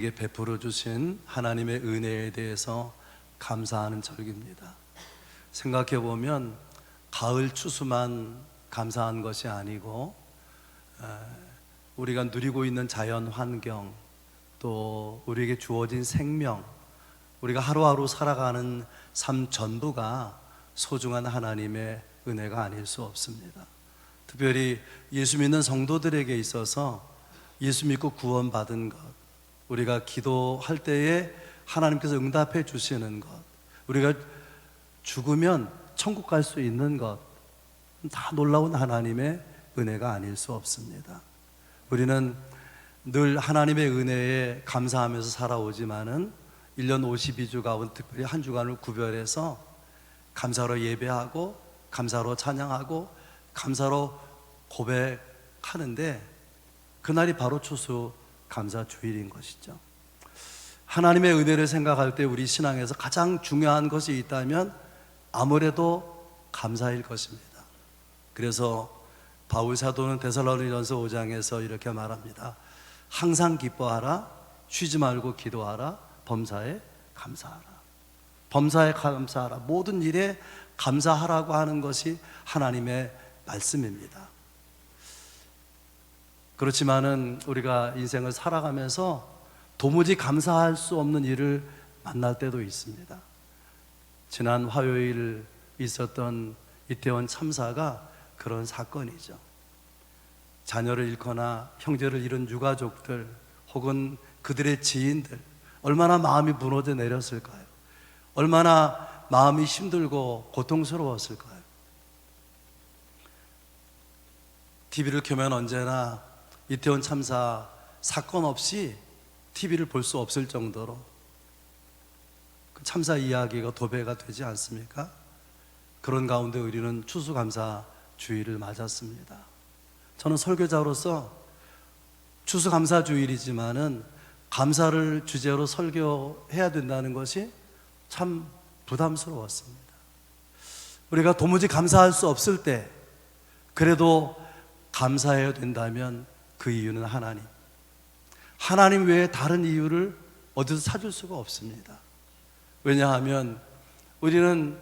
우리에게 베풀어 주신 하나님의 은혜에 대해서 감사하는 절기입니다. 생각해 보면 가을 추수만 감사한 것이 아니고 우리가 누리고 있는 자연 환경, 또 우리에게 주어진 생명, 우리가 하루하루 살아가는 삶 전부가 소중한 하나님의 은혜가 아닐 수 없습니다. 특별히 예수 믿는 성도들에게 있어서 예수 믿고 구원받은 것, 우리가 기도할 때에 하나님께서 응답해 주시는 것, 우리가 죽으면 천국 갈 수 있는 것, 다 놀라운 하나님의 은혜가 아닐 수 없습니다. 우리는 늘 하나님의 은혜에 감사하면서 살아오지만은 1년 52주 가운데 특별히 한 주간을 구별해서 감사로 예배하고 감사로 찬양하고 감사로 고백하는데, 그날이 바로 추수 감사 주일인 것이죠. 하나님의 은혜를 생각할 때 우리 신앙에서 가장 중요한 것이 있다면 아무래도 감사일 것입니다. 그래서 바울 사도는 데살로니가전서 5장에서 이렇게 말합니다. 항상 기뻐하라, 쉬지 말고 기도하라, 범사에 감사하라. 범사에 감사하라. 모든 일에 감사하라고 하는 것이 하나님의 말씀입니다. 그렇지만은 우리가 인생을 살아가면서 도무지 감사할 수 없는 일을 만날 때도 있습니다. 지난 화요일 있었던 이태원 참사가 그런 사건이죠. 자녀를 잃거나 형제를 잃은 유가족들 혹은 그들의 지인들, 얼마나 마음이 무너져 내렸을까요? 얼마나 마음이 힘들고 고통스러웠을까요? TV를 켜면 언제나 이태원 참사 사건 없이 TV를 볼 수 없을 정도로 그 참사 이야기가 도배가 되지 않습니까? 그런 가운데 우리는 추수감사 주일을 맞았습니다. 저는 설교자로서 추수감사 주일이지만은 감사를 주제로 설교해야 된다는 것이 참 부담스러웠습니다. 우리가 도무지 감사할 수 없을 때 그래도 감사해야 된다면 그 이유는 하나님 외에 다른 이유를 어디서 찾을 수가 없습니다. 왜냐하면 우리는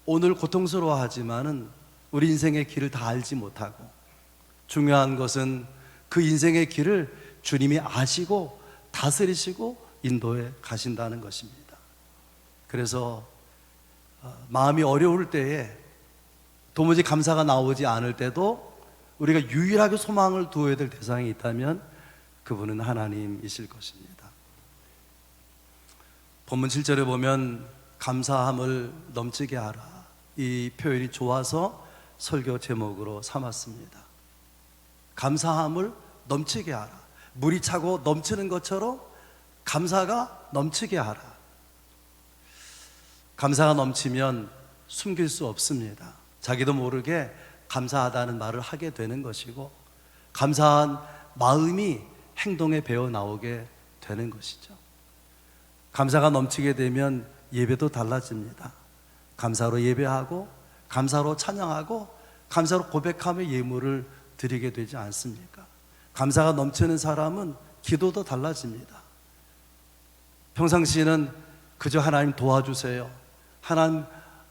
오늘 고통스러워하지만은 우리 인생의 길을 다 알지 못하고, 중요한 것은 그 인생의 길을 주님이 아시고 다스리시고 인도해 가신다는 것입니다. 그래서 마음이 어려울 때에, 도무지 감사가 나오지 않을 때도 우리가 유일하게 소망을 두어야 될 대상이 있다면 그분은 하나님이실 것입니다. 본문 7절에 보면 감사함을 넘치게 하라, 이 표현이 좋아서 설교 제목으로 삼았습니다. 감사함을 넘치게 하라. 물이 차고 넘치는 것처럼 감사가 넘치게 하라. 감사가 넘치면 숨길 수 없습니다. 자기도 모르게 감사하다는 말을 하게 되는 것이고, 감사한 마음이 행동에 배어 나오게 되는 것이죠. 감사가 넘치게 되면 예배도 달라집니다. 감사로 예배하고 감사로 찬양하고 감사로 고백하며 예물을 드리게 되지 않습니까? 감사가 넘치는 사람은 기도도 달라집니다. 평상시에는 그저 하나님 도와주세요, 하나님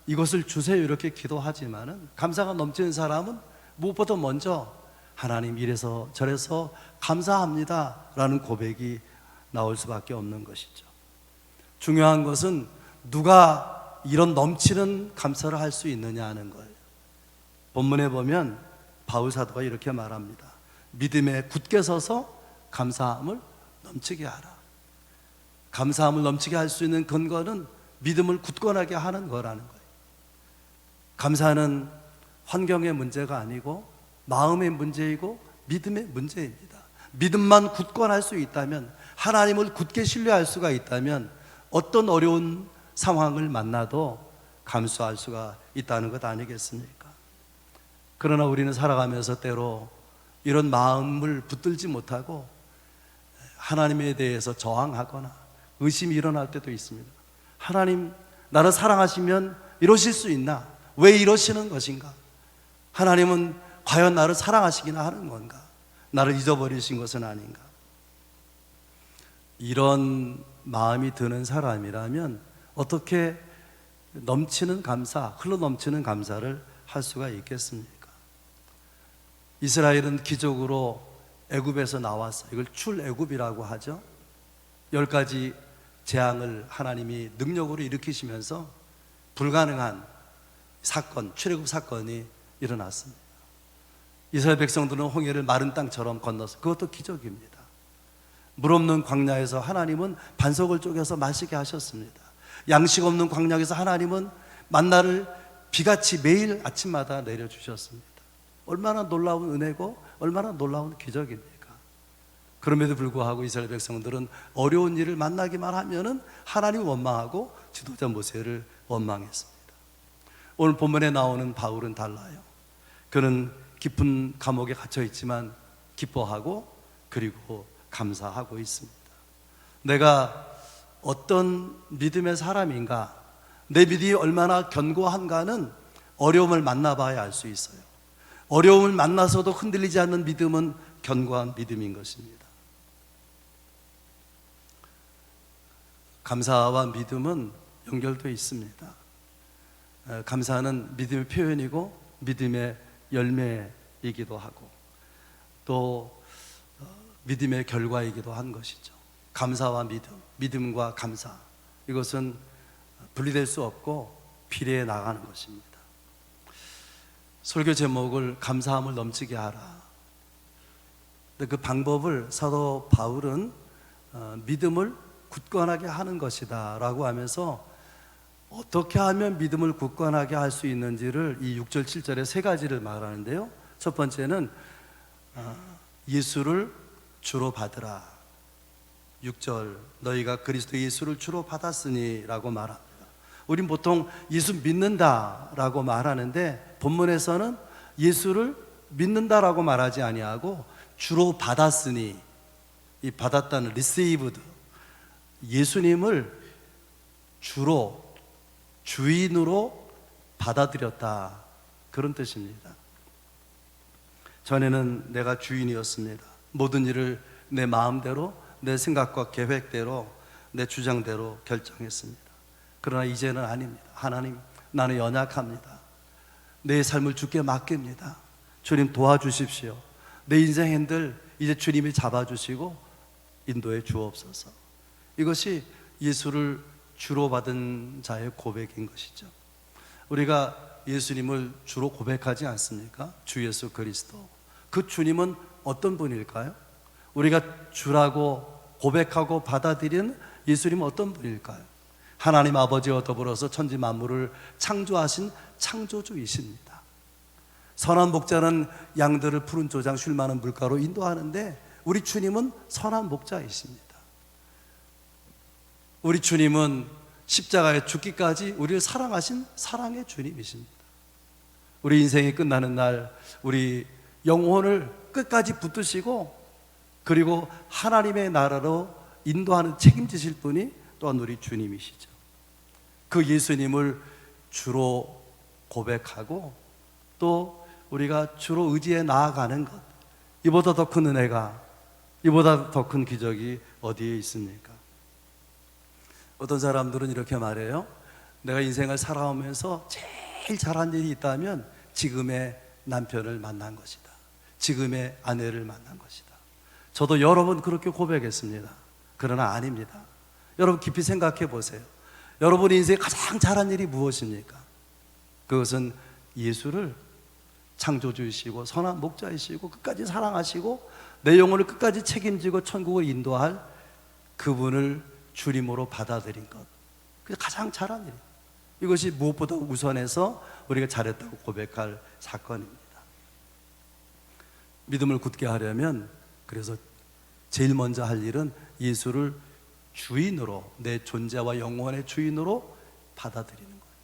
이것을 주세요, 이렇게 기도하지만은 감사가 넘치는 사람은 무엇보다 먼저 하나님 이래서 저래서 감사합니다 라는 고백이 나올 수밖에 없는 것이죠. 중요한 것은 누가 이런 넘치는 감사를 할 수 있느냐 하는 거예요. 본문에 보면 바울 사도가 이렇게 말합니다. 믿음에 굳게 서서 감사함을 넘치게 하라. 감사함을 넘치게 할 수 있는 근거는 믿음을 굳건하게 하는 거라는 거예요. 감사는 환경의 문제가 아니고 마음의 문제이고 믿음의 문제입니다. 믿음만 굳건할 수 있다면, 하나님을 굳게 신뢰할 수가 있다면 어떤 어려운 상황을 만나도 감수할 수가 있다는 것 아니겠습니까? 그러나 우리는 살아가면서 때로 이런 마음을 붙들지 못하고 하나님에 대해서 저항하거나 의심이 일어날 때도 있습니다. 하나님, 나를 사랑하시면 이러실 수 있나? 왜 이러시는 것인가? 하나님은 과연 나를 사랑하시기나 하는 건가? 나를 잊어버리신 것은 아닌가? 이런 마음이 드는 사람이라면 어떻게 넘치는 감사, 흘러 넘치는 감사를 할 수가 있겠습니까? 이스라엘은 기적으로 애굽에서 나왔어요. 이걸 출애굽이라고 하죠. 10가지 재앙을 하나님이 능력으로 일으키시면서 불가능한 사건, 출애굽 사건이 일어났습니다. 이스라엘 백성들은 홍해를 마른 땅처럼 건너서, 그것도 기적입니다. 물 없는 광야에서 하나님은 반석을 쪼개서 마시게 하셨습니다. 양식 없는 광야에서 하나님은 만나를 비같이 매일 아침마다 내려주셨습니다. 얼마나 놀라운 은혜고 얼마나 놀라운 기적입니까? 그럼에도 불구하고 이스라엘 백성들은 어려운 일을 만나기만 하면은 하나님 원망하고 지도자 모세를 원망했습니다. 오늘 본문에 나오는 바울은 달라요. 그는 깊은 감옥에 갇혀 있지만 기뻐하고 그리고 감사하고 있습니다. 내가 어떤 믿음의 사람인가, 내 믿음이 얼마나 견고한가는 어려움을 만나봐야 알 수 있어요. 어려움을 만나서도 흔들리지 않는 믿음은 견고한 믿음인 것입니다. 감사와 믿음은 연결되어 있습니다. 감사는 믿음의 표현이고 믿음의 열매이기도 하고 또 믿음의 결과이기도 한 것이죠. 감사와 믿음, 믿음과 감사, 이것은 분리될 수 없고 비례해 나가는 것입니다. 설교 제목을 감사함을 넘치게 하라. 근데 그 방법을 사도 바울은 믿음을 굳건하게 하는 것이다 라고 하면서 어떻게 하면 믿음을 굳건하게 할 수 있는지를 이 6절 7절에 세 가지를 말하는데요. 첫 번째는 예수를 주로 받으라. 6절, 너희가 그리스도 예수를 주로 받았으니 라고 말합니다. 우린 보통 예수 믿는다 라고 말하는데 본문에서는 예수를 믿는다라고 말하지 아니하고 주로 받았으니, 이 받았다는 received, 예수님을 주로, 주인으로 받아들였다, 그런 뜻입니다. 전에는 내가 주인이었습니다. 모든 일을 내 마음대로, 내 생각과 계획대로, 내 주장대로 결정했습니다. 그러나 이제는 아닙니다. 하나님, 나는 연약합니다. 내 삶을 주께 맡깁니다. 주님 도와주십시오. 내 인생 핸들 이제 주님이 잡아주시고 인도해 주옵소서. 이것이 예수를 주로 받은 자의 고백인 것이죠. 우리가 예수님을 주로 고백하지 않습니까? 주 예수 그리스도. 그 주님은 어떤 분일까요? 우리가 주라고 고백하고 받아들인 예수님은 어떤 분일까요? 하나님 아버지와 더불어서 천지 만물을 창조하신 창조주이십니다. 선한 목자는 양들을 푸른 조장 쉴 만한 물가로 인도하는데 우리 주님은 선한 목자이십니다. 우리 주님은 십자가에 죽기까지 우리를 사랑하신 사랑의 주님이십니다. 우리 인생이 끝나는 날 우리 영혼을 끝까지 붙드시고 그리고 하나님의 나라로 인도하는 책임지실 분이 또한 우리 주님이시죠. 그 예수님을 주로 고백하고 또 우리가 주로 의지해 나아가는 것, 이보다 더 큰 은혜가, 이보다 더 큰 기적이 어디에 있습니까? 어떤 사람들은 이렇게 말해요. 내가 인생을 살아오면서 제일 잘한 일이 있다면 지금의 남편을 만난 것이다. 지금의 아내를 만난 것이다. 저도 여러 번 그렇게 고백했습니다. 그러나 아닙니다. 여러분 깊이 생각해 보세요. 여러분의 인생에 가장 잘한 일이 무엇입니까? 그것은 예수를 창조주이시고 선한 목자이시고 끝까지 사랑하시고 내 영혼을 끝까지 책임지고 천국을 인도할 그분을 주님으로 받아들인 것, 그게 가장 잘한 일이에요. 이것이 무엇보다 우선해서 우리가 잘했다고 고백할 사건입니다. 믿음을 굳게 하려면 그래서 제일 먼저 할 일은 예수를 주인으로, 내 존재와 영혼의 주인으로 받아들이는 거예요.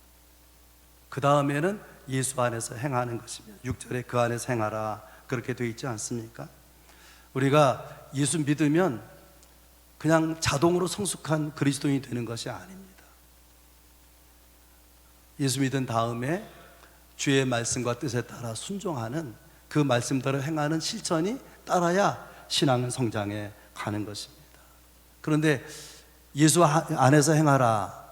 그 다음에는 예수 안에서 행하는 것입니다. 6절에 그 안에서 행하라, 그렇게 되어 있지 않습니까? 우리가 예수 믿으면 그냥 자동으로 성숙한 그리스도인이 되는 것이 아닙니다. 예수 믿은 다음에 주의 말씀과 뜻에 따라 순종하는, 그 말씀대로 행하는 실천이 따라야 신앙은 성장해 가는 것입니다. 그런데 예수 안에서 행하라.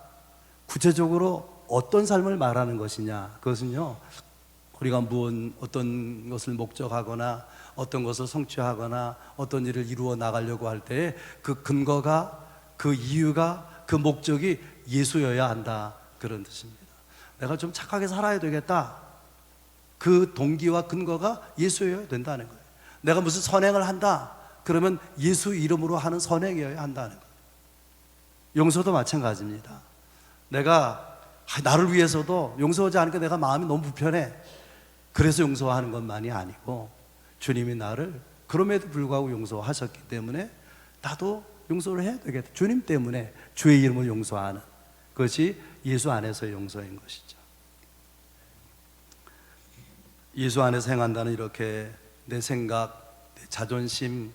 구체적으로 어떤 삶을 말하는 것이냐? 그것은요, 우리가 어떤 것을 목적하거나 어떤 것을 성취하거나 어떤 일을 이루어 나가려고 할 때 그 근거가, 그 이유가, 그 목적이 예수여야 한다, 그런 뜻입니다. 내가 좀 착하게 살아야 되겠다, 그 동기와 근거가 예수여야 된다는 거예요. 내가 무슨 선행을 한다, 그러면 예수 이름으로 하는 선행이어야 한다는 거예요. 용서도 마찬가지입니다. 내가 나를 위해서도 용서하지 않으니까 내가 마음이 너무 불편해, 그래서 용서하는 것만이 아니고 주님이 나를 그럼에도 불구하고 용서하셨기 때문에 나도 용서를 해야 되겠다. 주님 때문에 주의 이름을 용서하는 것이 예수 안에서의 용서인 것이죠. 예수 안에서 행한다는, 이렇게 내 생각, 내 자존심,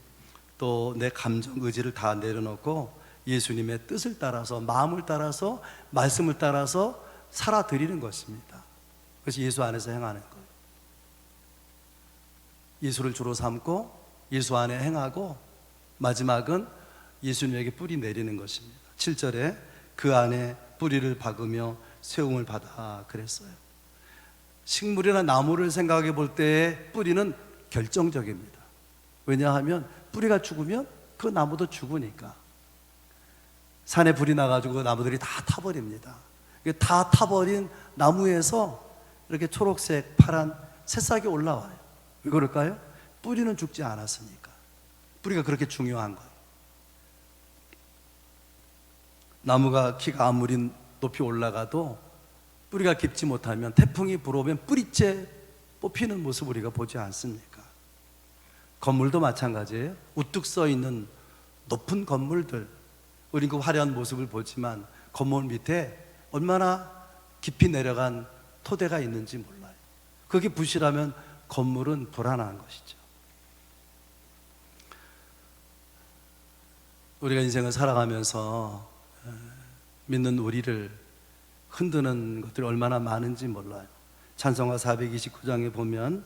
또 내 감정, 의지를 다 내려놓고 예수님의 뜻을 따라서, 마음을 따라서, 말씀을 따라서 살아드리는 것입니다. 그것이 예수 안에서 행하는 거예요. 예수를 주로 삼고 예수 안에 행하고, 마지막은 예수님에게 뿌리 내리는 것입니다. 7절에 그 안에 뿌리를 박으며 세움을 받아, 그랬어요. 식물이나 나무를 생각해 볼 때의 뿌리는 결정적입니다. 왜냐하면 뿌리가 죽으면 그 나무도 죽으니까. 산에 불이 나가지고 그 나무들이 다 타버립니다. 다 타버린 나무에서 이렇게 초록색, 파란 새싹이 올라와요. 왜 그럴까요? 뿌리는 죽지 않았으니까. 뿌리가 그렇게 중요한 거예요. 나무가 키가 아무리 높이 올라가도 뿌리가 깊지 못하면 태풍이 불어오면 뿌리째 뽑히는 모습을 우리가 보지 않습니까? 건물도 마찬가지예요. 우뚝 서 있는 높은 건물들, 우리는 그 화려한 모습을 보지만 건물 밑에 얼마나 깊이 내려간 토대가 있는지 몰라요. 그게 부실하면 건물은 불안한 것이죠. 우리가 인생을 살아가면서 믿는 우리를 흔드는 것들이 얼마나 많은지 몰라요. 찬송가 429장에 보면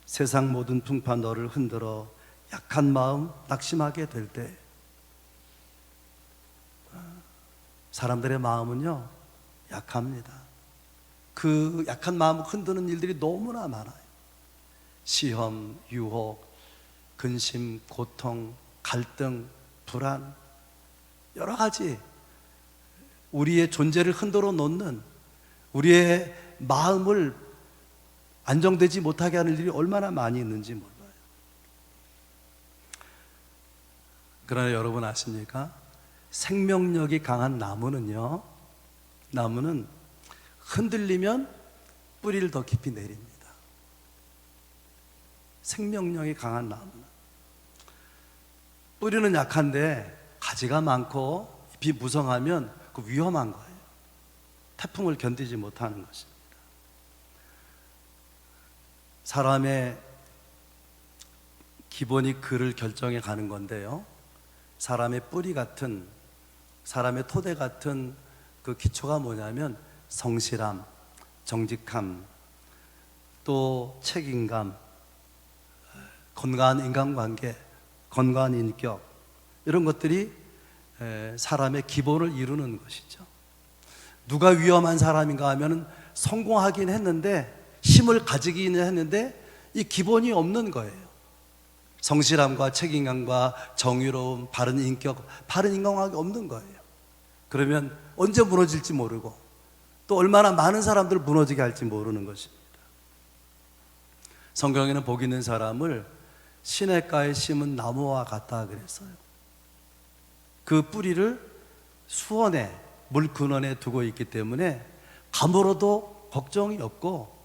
세상 모든 풍파 너를 흔들어 약한 마음 낙심하게 될 때, 사람들의 마음은요 약합니다. 그 약한 마음을 흔드는 일들이 너무나 많아요. 시험, 유혹, 근심, 고통, 갈등, 불안, 여러 가지 우리의 존재를 흔들어 놓는, 우리의 마음을 안정되지 못하게 하는 일이 얼마나 많이 있는지 몰라요. 그러나 여러분 아십니까? 생명력이 강한 나무는 흔들리면 뿌리를 더 깊이 내립니다. 생명력이 강한 나무는, 뿌리는 약한데 가지가 많고 잎이 무성하면 그 위험한 거예요. 태풍을 견디지 못하는 것입니다. 사람의 기본이 그를 결정해 가는 건데요, 사람의 뿌리 같은, 사람의 토대 같은 그 기초가 뭐냐면 성실함, 정직함, 또 책임감, 건강한 인간관계, 건강한 인격, 이런 것들이 사람의 기본을 이루는 것이죠. 누가 위험한 사람인가 하면 성공하긴 했는데, 힘을 가지기는 했는데 이 기본이 없는 거예요. 성실함과 책임감과 정의로움, 바른 인격, 바른 인간관계 없는 거예요. 그러면 언제 무너질지 모르고 또 얼마나 많은 사람들을 무너지게 할지 모르는 것입니다. 성경에는 복 있는 사람을 시냇가에 심은 나무와 같다 그랬어요. 그 뿌리를 수원에, 물 근원에 두고 있기 때문에 가물어도 걱정이 없고,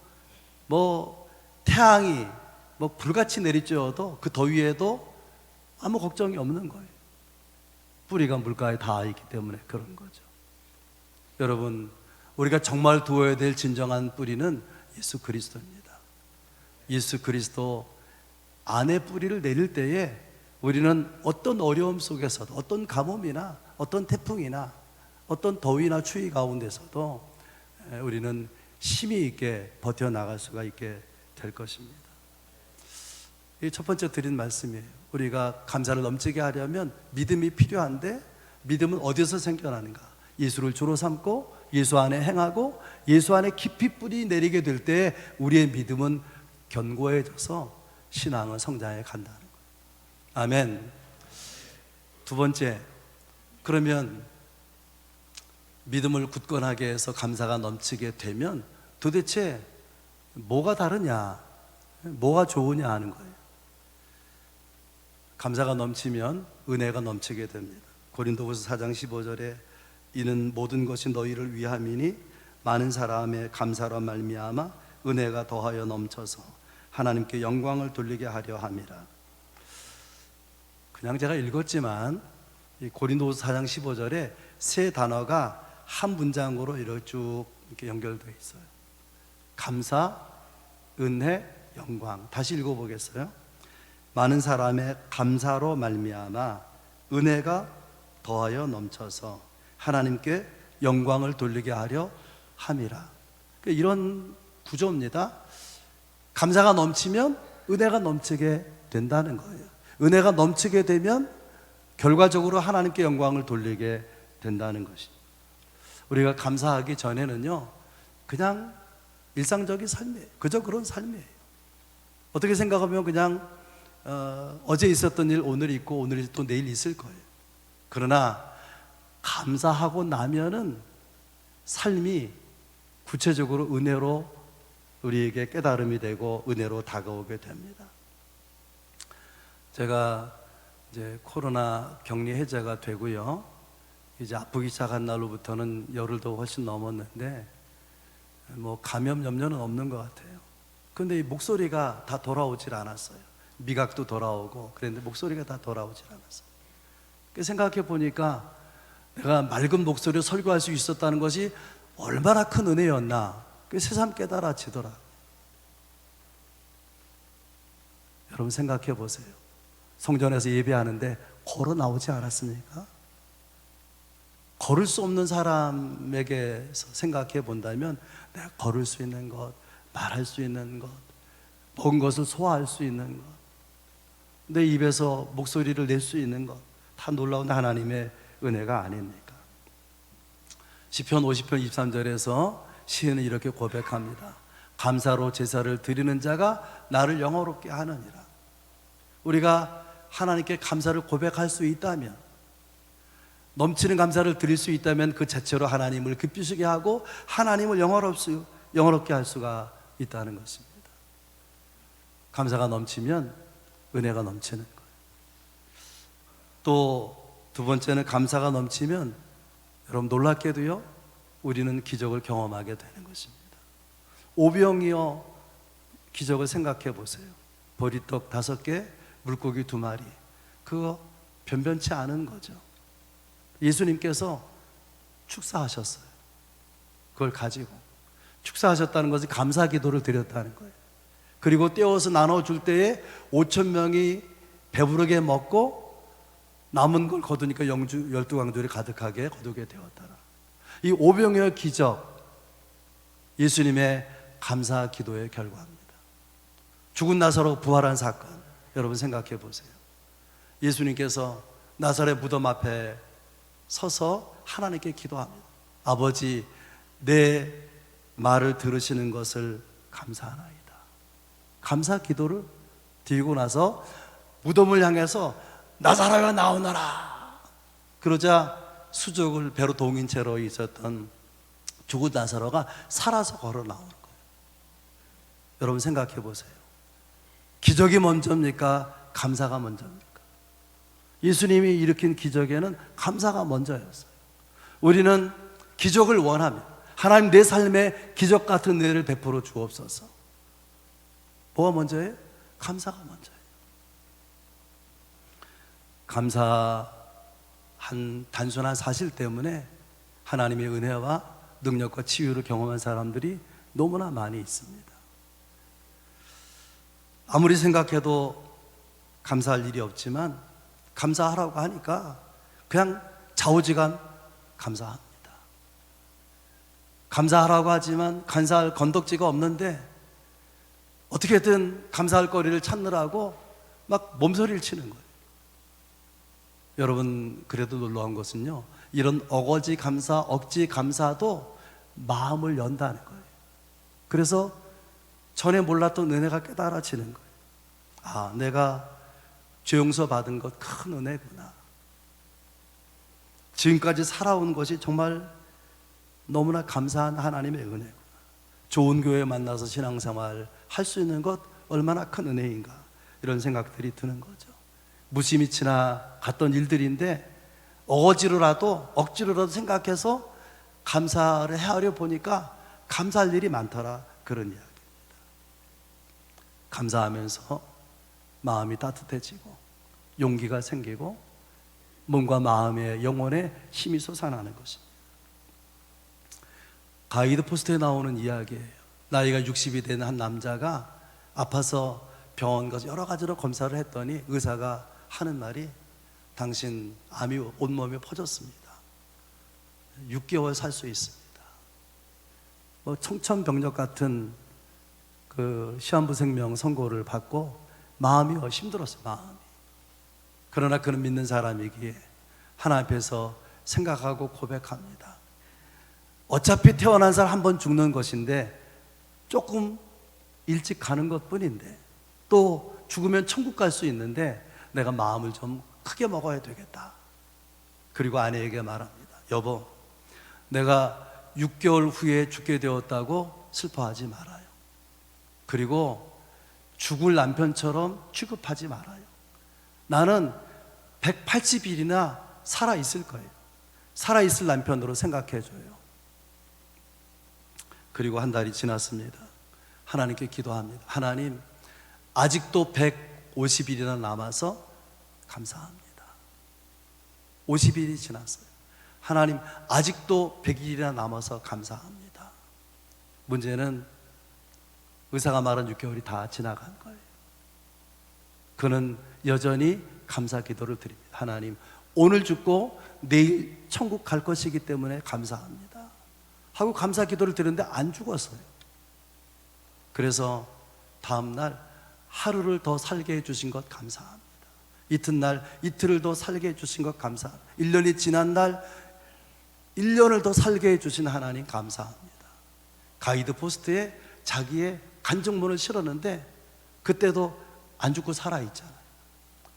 태양이 불같이 내리쬐어도 그 더위에도 아무 걱정이 없는 거예요. 뿌리가 물가에 닿아 있기 때문에 그런 거죠. 여러분, 우리가 정말 두어야 될 진정한 뿌리는 예수 그리스도입니다. 예수 그리스도 안에 뿌리를 내릴 때에 우리는 어떤 어려움 속에서도, 어떤 가뭄이나 어떤 태풍이나 어떤 더위나 추위 가운데서도 우리는 힘이 있게 버텨나갈 수가 있게 될 것입니다. 이 첫 번째 드린 말씀이에요. 우리가 감사를 넘치게 하려면 믿음이 필요한데, 믿음은 어디서 생겨나는가? 예수를 주로 삼고 예수 안에 행하고 예수 안에 깊이 뿌리 내리게 될 때 우리의 믿음은 견고해져서 신앙은 성장해 간다는 거예요. 아멘. 두 번째, 그러면 믿음을 굳건하게 해서 감사가 넘치게 되면 도대체 뭐가 다르냐, 뭐가 좋으냐 하는 거예요. 감사가 넘치면 은혜가 넘치게 됩니다. 고린도후서 4장 15절에 이는 모든 것이 너희를 위함이니 많은 사람의 감사로 말미암아 은혜가 더하여 넘쳐서 하나님께 영광을 돌리게 하려 함이라. 그냥 제가 읽었지만 이 고린도후서 4장 15절에 세 단어가 한 문장으로 이렇게 쭉 이렇게 연결되어 있어요. 감사, 은혜, 영광. 다시 읽어보겠어요. 많은 사람의 감사로 말미암아 은혜가 더하여 넘쳐서 하나님께 영광을 돌리게 하려 함이라. 이런 구조입니다. 감사가 넘치면 은혜가 넘치게 된다는 거예요. 은혜가 넘치게 되면 결과적으로 하나님께 영광을 돌리게 된다는 것입니다. 우리가 감사하기 전에는요, 그냥 일상적인 삶이에요. 그저 그런 삶이에요. 어떻게 생각하면 그냥 어제 있었던 일 오늘 있고 오늘 또 내일 있을 거예요. 그러나 감사하고 나면은 삶이 구체적으로 은혜로 우리에게 깨달음이 되고 은혜로 다가오게 됩니다. 제가 이제 코로나 격리 해제가 되고요, 이제 아프기 시작한 날로부터는 열흘도 훨씬 넘었는데 뭐 감염 염려는 없는 것 같아요. 근데 이 목소리가 다 돌아오질 않았어요. 미각도 돌아오고 그랬는데 목소리가 다 돌아오질 않았어요. 생각해 보니까 내가 맑은 목소리로 설교할 수 있었다는 것이 얼마나 큰 은혜였나, 새삼 깨달아지더라고요. 여러분 생각해 보세요. 성전에서 예배하는데 걸어 나오지 않았습니까? 걸을 수 없는 사람에게서 생각해 본다면 내가 걸을 수 있는 것, 말할 수 있는 것, 먹은 것을 소화할 수 있는 것, 내 입에서 목소리를 낼 수 있는 것, 다 놀라운 하나님의 은혜가 아닙니까? 시편 50편 23절에서 시인은 이렇게 고백합니다. 감사로 제사를 드리는 자가 나를 영화롭게 하느니라. 우리가 하나님께 감사를 고백할 수 있다면, 넘치는 감사를 드릴 수 있다면 그 자체로 하나님을 기쁘시게 하고 하나님을 영화롭게 할 수가 있다는 것입니다. 감사가 넘치면 은혜가 넘치는 거예요. 또 두 번째는 감사가 넘치면 여러분 놀랍게도요, 우리는 기적을 경험하게 되는 것입니다. 오병이어 기적을 생각해 보세요. 보리떡 5개, 물고기 2마리. 그거 변변치 않은 거죠. 예수님께서 축사하셨어요. 그걸 가지고 축사하셨다는 것은 감사 기도를 드렸다는 거예요. 그리고 떼어서 나눠줄 때에 5,000명이 배부르게 먹고 남은 걸 거두니까 12광줄이 가득하게 거두게 되었더라. 이 오병이어 기적, 예수님의 감사 기도의 결과입니다. 죽은 나사로 부활한 사건, 여러분 생각해 보세요. 예수님께서 나사렛 무덤 앞에 서서 하나님께 기도합니다. 아버지, 내 말을 들으시는 것을 감사하나이다. 감사 기도를 드리고 나서 무덤을 향해서 나사로야 나오너라. 그러자 수족을 배로 동인 채로 있었던 죽은 나사로가 살아서 걸어 나오는 거예요. 여러분 생각해 보세요. 기적이 먼저입니까? 감사가 먼저입니까? 예수님이 일으킨 기적에는 감사가 먼저였어요. 우리는 기적을 원합니다. 하나님 내 삶에 기적 같은 은혜를 베풀어 주옵소서. 뭐가 먼저예요? 감사가 먼저예요. 감사한 단순한 사실 때문에 하나님의 은혜와 능력과 치유를 경험한 사람들이 너무나 많이 있습니다. 아무리 생각해도 감사할 일이 없지만 감사하라고 하니까 그냥 좌우지간 감사합니다. 감사하라고 하지만 감사할 건덕지가 없는데 어떻게든 감사할 거리를 찾느라고 막 몸소리를 치는 거예요. 여러분, 그래도 놀라운 것은요, 이런 어거지 감사, 억지 감사도 마음을 연다는 거예요. 그래서 전에 몰랐던 은혜가 깨달아지는 거예요. 아, 내가 죄 용서 받은 것 큰 은혜구나. 지금까지 살아온 것이 정말 너무나 감사한 하나님의 은혜구나. 좋은 교회 만나서 신앙생활 할 수 있는 것 얼마나 큰 은혜인가, 이런 생각들이 드는 거죠. 무심히 지나갔던 일들인데 억지로라도 생각해서 감사를 헤아려 보니까 감사할 일이 많더라, 그런 이야기입니다. 감사하면서 마음이 따뜻해지고 용기가 생기고 몸과 마음의 영혼에 힘이 솟아나는 것입니다. 가이드 포스트에 나오는 이야기예요. 나이가 60이 된 한 남자가 아파서 병원 가서 여러 가지로 검사를 했더니 의사가 하는 말이, 당신 암이 온몸에 퍼졌습니다. 6개월 살 수 있습니다. 뭐 청천벽력 같은 그 시한부 생명 선고를 받고 마음이 힘들었어요. 마음이. 그러나 그는 믿는 사람이기에 하나님 앞에서 생각하고 고백합니다. 어차피 태어난 사람 한 번 죽는 것인데 조금 일찍 가는 것 뿐인데, 또 죽으면 천국 갈 수 있는데 내가 마음을 좀 크게 먹어야 되겠다. 그리고 아내에게 말합니다. 여보, 내가 6개월 후에 죽게 되었다고 슬퍼하지 말아요. 그리고 죽을 남편처럼 취급하지 말아요. 나는 180일이나 살아있을 거예요. 살아있을 남편으로 생각해줘요. 그리고 한 달이 지났습니다. 하나님께 기도합니다. 하나님, 아직도 150일이나 남아서 감사합니다. 50일이 지났어요. 하나님, 아직도 100일이나 남아서 감사합니다. 문제는 의사가 말한 6개월이 다 지나간 거예요. 그는 여전히 감사 기도를 드립니다. 하나님, 오늘 죽고 내일 천국 갈 것이기 때문에 감사합니다 하고 감사 기도를 드렸는데 안 죽었어요. 그래서 다음날 하루를 더 살게 해주신 것 감사합니다. 이튿날 이틀을 더 살게 해주신 것 감사합니다. 1년이 지난 날 1년을 더 살게 해주신 하나님 감사합니다. 가이드 포스트에 자기의 간증문을 실었는데 그때도 안 죽고 살아있잖아요.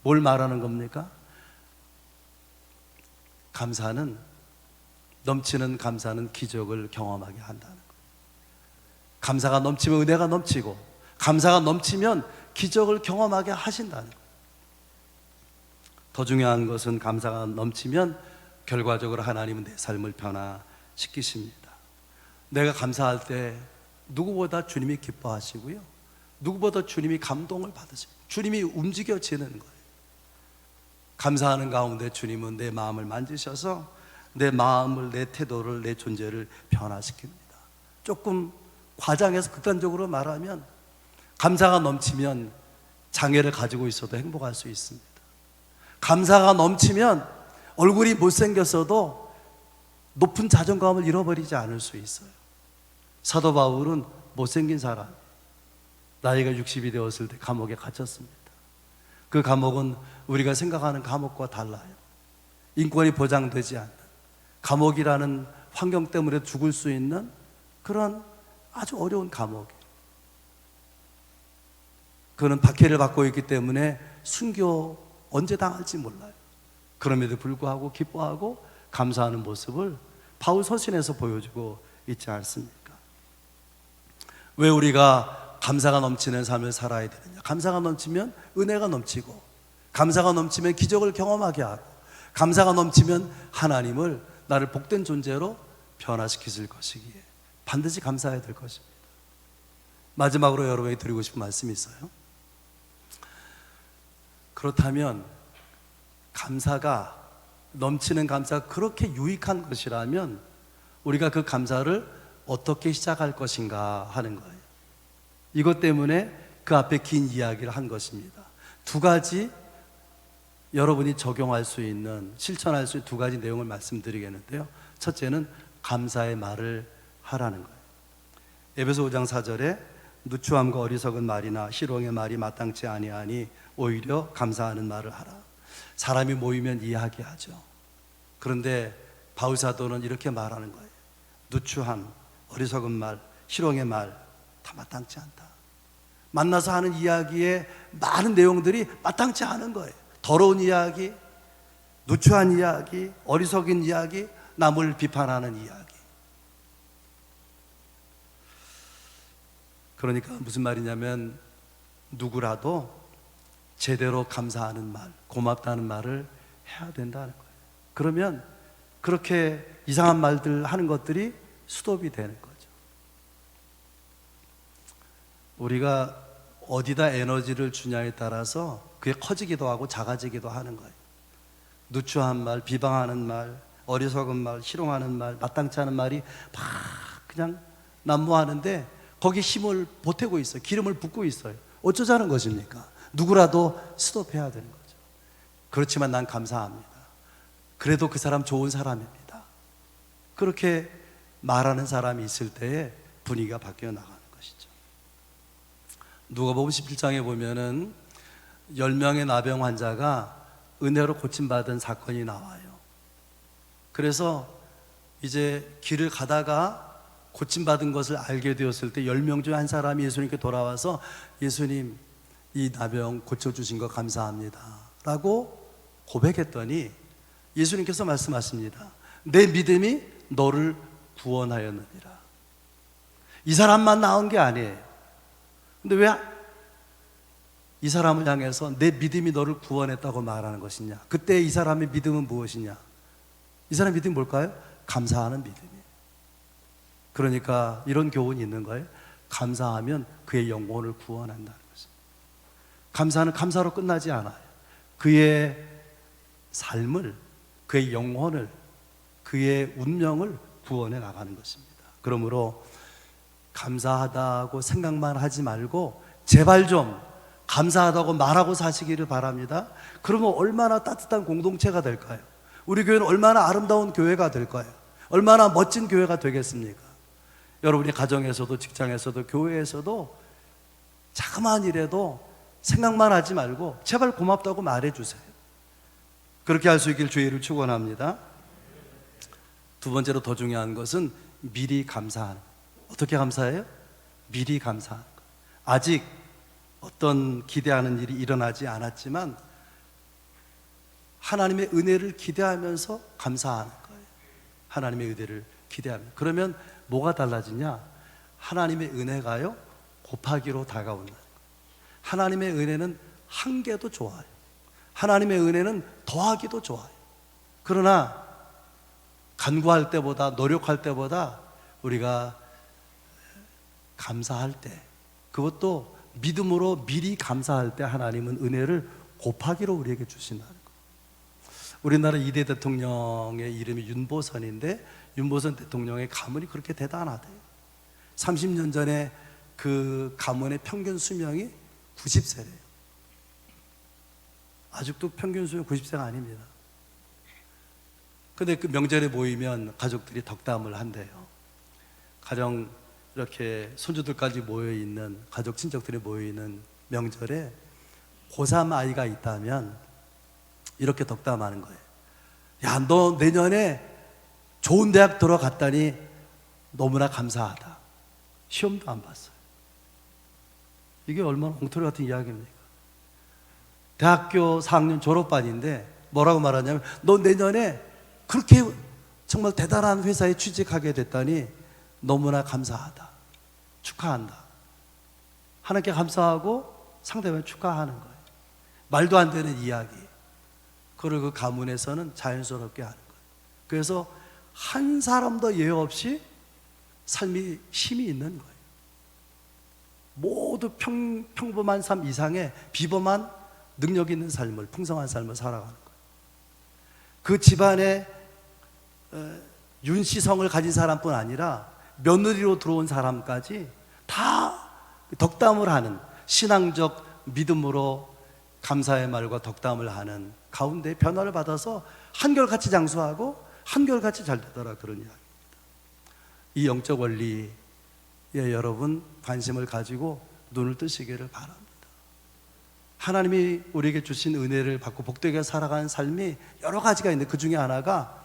뭘 말하는 겁니까? 감사는, 넘치는 감사는 기적을 경험하게 한다는 거예요. 감사가 넘치면 은혜가 넘치고, 감사가 넘치면 기적을 경험하게 하신다는 거예요. 더 중요한 것은 감사가 넘치면 결과적으로 하나님은 내 삶을 변화시키십니다. 내가 감사할 때 누구보다 주님이 기뻐하시고요, 누구보다 주님이 감동을 받으시고 주님이 움직여지는 거예요. 감사하는 가운데 주님은 내 마음을 만지셔서 내 마음을, 내 태도를, 내 존재를 변화시킵니다. 조금 과장해서 극단적으로 말하면, 감사가 넘치면 장애를 가지고 있어도 행복할 수 있습니다. 감사가 넘치면 얼굴이 못생겼어도 높은 자존감을 잃어버리지 않을 수 있어요. 사도 바울은 못생긴 사람, 나이가 60이 되었을 때 감옥에 갇혔습니다. 그 감옥은 우리가 생각하는 감옥과 달라요. 인권이 보장되지 않는, 감옥이라는 환경 때문에 죽을 수 있는 그런 아주 어려운 감옥이에요. 그는 박해를 받고 있기 때문에 순교 언제 당할지 몰라요. 그럼에도 불구하고 기뻐하고 감사하는 모습을 바울 서신에서 보여주고 있지 않습니까? 왜 우리가 감사가 넘치는 삶을 살아야 되느냐? 감사가 넘치면 은혜가 넘치고, 감사가 넘치면 기적을 경험하게 하고, 감사가 넘치면 하나님을 나를 복된 존재로 변화시키실 것이기에 반드시 감사해야 될 것입니다. 마지막으로 여러분에게 드리고 싶은 말씀이 있어요. 그렇다면 감사가, 넘치는 감사가 그렇게 유익한 것이라면 우리가 그 감사를 어떻게 시작할 것인가 하는 거예요. 이것 때문에 그 앞에 긴 이야기를 한 것입니다. 두 가지 여러분이 적용할 수 있는, 실천할 수 있는 두 가지 내용을 말씀드리겠는데요. 첫째는 감사의 말을 하라는 거예요. 에베소 5장 4절에 누추함과 어리석은 말이나 희롱의 말이 마땅치 아니하니 오히려 감사하는 말을 하라. 사람이 모이면 이야기하죠. 그런데 바울 사도는 이렇게 말하는 거예요. 누추한 어리석은 말, 희롱의 말 다 마땅치 않다. 만나서 하는 이야기의 많은 내용들이 마땅치 않은 거예요. 더러운 이야기, 누추한 이야기, 어리석은 이야기, 남을 비판하는 이야기. 그러니까 무슨 말이냐면 누구라도 제대로 감사하는 말, 고맙다는 말을 해야 된다는 거예요. 그러면 그렇게 이상한 말들 하는 것들이 스톱이 되는 거죠. 우리가 어디다 에너지를 주냐에 따라서 그게 커지기도 하고 작아지기도 하는 거예요. 누추한 말, 비방하는 말, 어리석은 말, 희롱하는 말, 마땅치 않은 말이 막 그냥 난무하는데 거기에 힘을 보태고 있어요. 기름을 붓고 있어요. 어쩌자는 것입니까? 누구라도 스톱해야 되는 거죠. 그렇지만 난 감사합니다. 그래도 그 사람 좋은 사람입니다. 그렇게 말하는 사람이 있을 때에 분위기가 바뀌어 나가는 것이죠. 누가복음 17장에 보면은 10명의 나병 환자가 은혜로 고침받은 사건이 나와요. 그래서 이제 길을 가다가 고침받은 것을 알게 되었을 때 10명 중 한 사람이 예수님께 돌아와서 예수님, 이 나병 고쳐주신 거 감사합니다 라고 고백했더니 예수님께서 말씀하십니다. 내 믿음이 너를 구원하였느니라. 이 사람만 나온 게 아니에요. 근데 왜 이 사람을 향해서 내 믿음이 너를 구원했다고 말하는 것이냐? 그때 이 사람의 믿음은 무엇이냐? 이 사람의 믿음이 뭘까요? 감사하는 믿음이에요. 그러니까 이런 교훈이 있는 거예요. 감사하면 그의 영혼을 구원한다는 것입니다. 감사는 감사로 끝나지 않아요. 그의 삶을, 그의 영혼을, 그의 운명을 구원해 나가는 것입니다. 그러므로 감사하다고 생각만 하지 말고 제발 좀 감사하다고 말하고 사시기를 바랍니다. 그러면 얼마나 따뜻한 공동체가 될까요? 우리 교회는 얼마나 아름다운 교회가 될까요? 얼마나 멋진 교회가 되겠습니까? 여러분이 가정에서도 직장에서도 교회에서도 자그마한 일에도 생각만 하지 말고 제발 고맙다고 말해주세요. 그렇게 할 수 있길 주의를 축원합니다. 두 번째로 더 중요한 것은 미리 감사하는 거예요. 어떻게 감사해요? 미리 감사하는 거예요. 아직 어떤 기대하는 일이 일어나지 않았지만 하나님의 은혜를 기대하면서 감사하는 거예요. 하나님의 은혜를 기대하면. 그러면 뭐가 달라지냐? 하나님의 은혜가요 곱하기로 다가온다는 거예요. 하나님의 은혜는 한계도 좋아요. 하나님의 은혜는 더하기도 좋아요. 그러나 간구할 때보다, 노력할 때보다 우리가 감사할 때, 그것도 믿음으로 미리 감사할 때 하나님은 은혜를 곱하기로 우리에게 주신다는 거예요. 우리나라 2대 대통령의 이름이 윤보선인데 윤보선 대통령의 가문이 그렇게 대단하대요. 30년 전에 그 가문의 평균 수명이 90세래요. 아직도 평균 수명 90세가 아닙니다. 근데 그 명절에 모이면 가족들이 덕담을 한대요. 가령 이렇게 손주들까지 모여있는, 가족 친척들이 모여있는 명절에 고3 아이가 있다면 이렇게 덕담하는 거예요. 야, 너 내년에 좋은 대학 들어갔다니 너무나 감사하다. 시험도 안 봤어요. 이게 얼마나 엉터리 같은 이야기입니까? 대학교 4학년 졸업반인데 뭐라고 말하냐면 너 내년에 그렇게 정말 대단한 회사에 취직하게 됐다니 너무나 감사하다. 축하한다. 하나님께 감사하고 상대방을 축하하는 거예요. 말도 안 되는 이야기. 그걸 그 가문에서는 자연스럽게 하는 거예요. 그래서 한 사람도 예외 없이 삶이 힘이 있는 거예요. 모두 평범한 삶 이상의 비범한 능력 있는 삶을, 풍성한 삶을 살아가는 거예요. 그 집안에 윤씨성을 가진 사람뿐 아니라 며느리로 들어온 사람까지 다 덕담을 하는, 신앙적 믿음으로 감사의 말과 덕담을 하는 가운데 변화를 받아서 한결같이 장수하고 한결같이 잘 되더라, 그런 이야기입니다. 이 영적 원리에 여러분 관심을 가지고 눈을 뜨시기를 바랍니다. 하나님이 우리에게 주신 은혜를 받고 복되게 살아가는 삶이 여러 가지가 있는데 그 중에 하나가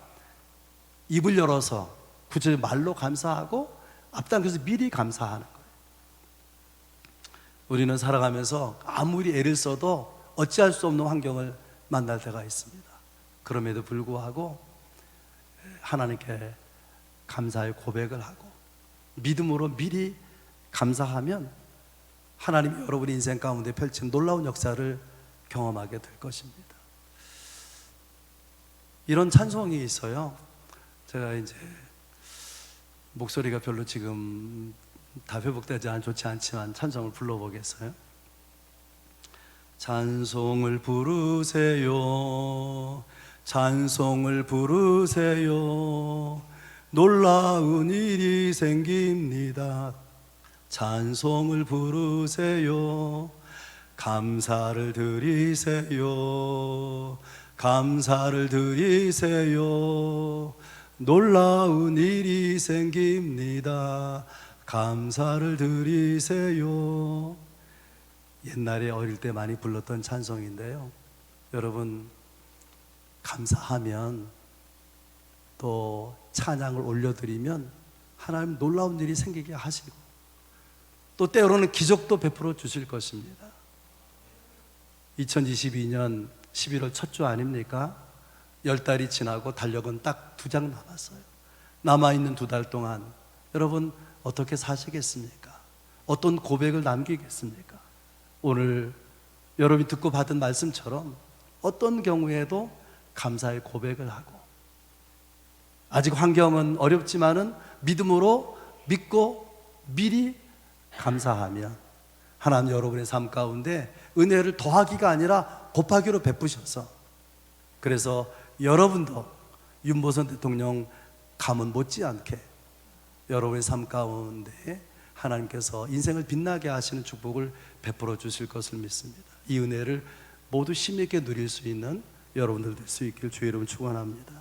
입을 열어서 구체적으로 말로 감사하고 앞당겨서 미리 감사하는 거예요. 우리는 살아가면서 아무리 애를 써도 어찌할 수 없는 환경을 만날 때가 있습니다. 그럼에도 불구하고 하나님께 감사의 고백을 하고 믿음으로 미리 감사하면 하나님이 여러분의 인생 가운데 펼친 놀라운 역사를 경험하게 될 것입니다. 이런 찬송이 있어요. 제가 이제 목소리가 별로 지금 다 회복되지 좋지 않지만 찬송을 불러보겠어요. 찬송을 부르세요. 찬송을 부르세요. 놀라운 일이 생깁니다. 찬송을 부르세요. 감사를 드리세요. 감사를 드리세요. 놀라운 일이 생깁니다. 감사를 드리세요. 옛날에 어릴 때 많이 불렀던 찬송인데요. 여러분, 감사하면 또 찬양을 올려드리면 하나님 놀라운 일이 생기게 하시고 또 때로는 기적도 베풀어 주실 것입니다. 2022년 11월 첫 주 아닙니까? 10달이 지나고 달력은 딱 2장 남았어요. 남아있는 2달 동안 여러분 어떻게 사시겠습니까? 어떤 고백을 남기겠습니까? 오늘 여러분이 듣고 받은 말씀처럼 어떤 경우에도 감사의 고백을 하고 아직 환경은 어렵지만은 믿음으로 믿고 미리 감사하면 하나님 여러분의 삶 가운데 은혜를 더하기가 아니라 곱하기로 베푸셔서 그래서 여러분도 윤보선 대통령 가문 못지않게 여러분의 삶 가운데 하나님께서 인생을 빛나게 하시는 축복을 베풀어 주실 것을 믿습니다. 이 은혜를 모두 힘있게 누릴 수 있는 여러분들 될 수 있기를 주의 이름으로 축원합니다.